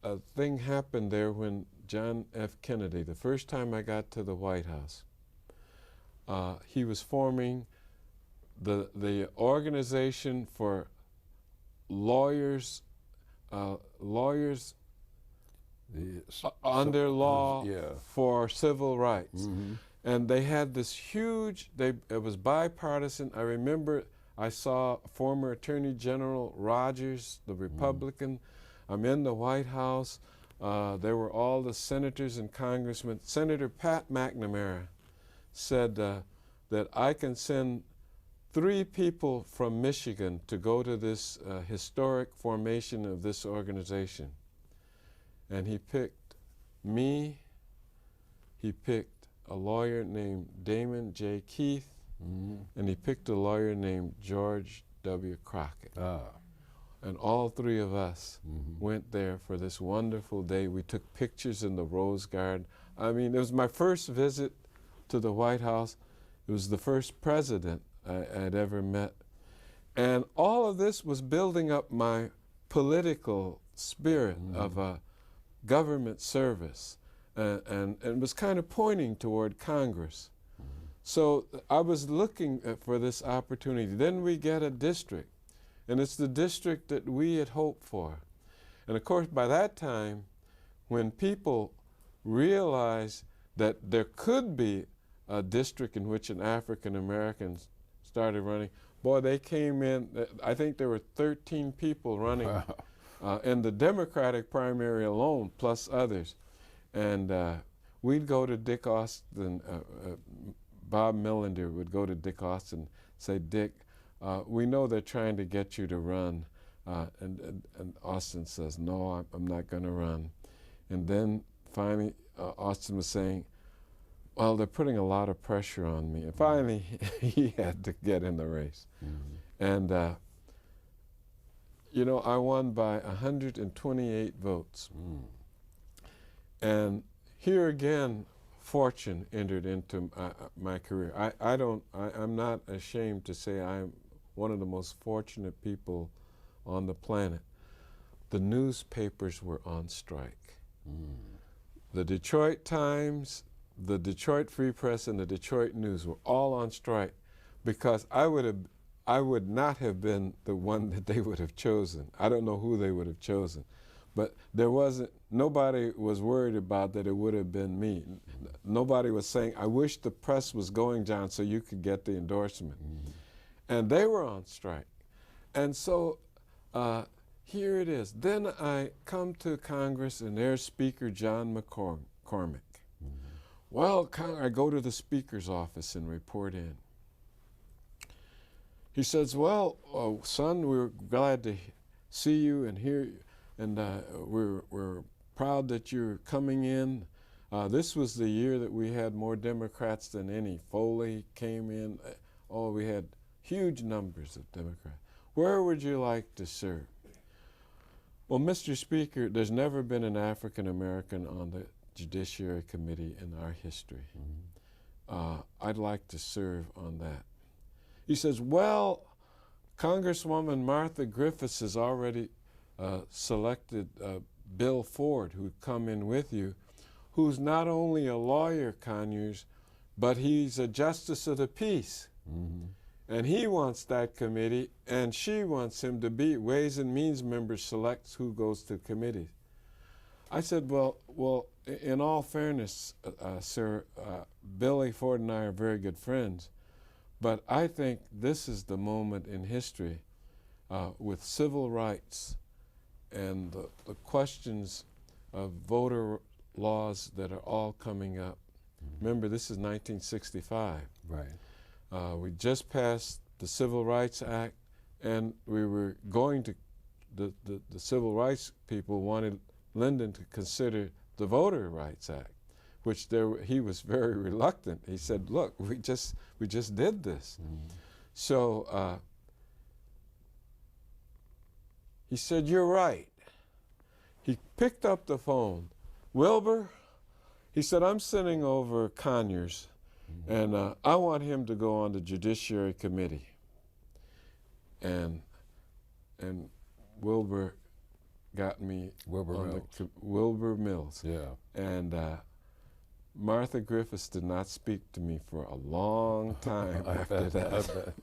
a thing happened there when John F. Kennedy, the first time I got to the White House, he was forming the organization for lawyers, lawyers under law for civil rights. And they had this huge, it was bipartisan. I remember I saw former Attorney General Rogers, the Republican. I'm in the White House. There were all the senators and congressmen. Senator Pat McNamara said that I can send 3 people from Michigan to go to this historic formation of this organization. And he picked me, he picked a lawyer named Damon J. Keith, and he picked a lawyer named George W. Crockett. And all 3 of us went there for this wonderful day. We took pictures in the Rose Garden. I mean, it was my first visit to the White House. It was the first president I'd ever met. And all of this was building up my political spirit of government service. And it was kind of pointing toward Congress. So I was looking for this opportunity. Then we get a district, and it's the district that we had hoped for. And of course, by that time, when people realized that there could be a district in which an African American started running, boy, they came in. I think there were 13 people running in the Democratic primary alone, plus others. And we'd go to Dick Austin, Bob Millender would go to Dick Austin and say, Dick, we know they're trying to get you to run. And Austin says, no, I'm not going to run. And then finally Austin was saying, well, they're putting a lot of pressure on me. And finally he had to get in the race. And, you know, I won by 128 votes. And here again, fortune entered into my career. I'm not ashamed to say I'm one of the most fortunate people on the planet. The newspapers were on strike. The Detroit Times, the Detroit Free Press, and the Detroit News were all on strike because I would not have been the one that they would have chosen. I don't know who they would have chosen. But nobody was worried about that it would have been me. Nobody was saying, I wish the press was going, John, so you could get the endorsement. And they were on strike. And so here it is. Then I come to Congress, and there's Speaker John McCormick. Well, I go to the Speaker's office and report in. He says, well, son, we're glad to see you and hear you. And we're proud that you're coming in. This was the year that we had more Democrats than any. Foley came in. Oh, we had huge numbers of Democrats. Where would you like to serve? Well, Mr. Speaker, there's never been an African American on the Judiciary Committee in our history. I'd like to serve on that. He says, well, Congresswoman Martha Griffiths has already selected Bill Ford, who'd come in with you, who's not only a lawyer, Conyers, but he's a justice of the peace. And he wants that committee, and she wants him to be. Ways and Means member selects who goes to committees. I said, well, in all fairness, sir, Billy Ford and I are very good friends, but I think this is the moment in history with civil rights and the questions of voter laws that are all coming up. Remember, this is 1965. Right. We just passed the Civil Rights Act, and we were going to, the civil rights people wanted Lyndon to consider the Voter Rights Act, which he was very reluctant. He said, look, we just did this. So he said, you're right. He picked up the phone. Wilbur, he said, I'm sending over Conyers, and I want him to go on the Judiciary Committee. And Wilbur got me Wilbur on Mills. Wilbur Mills. Yeah. And Martha Griffiths did not speak to me for a long time after that.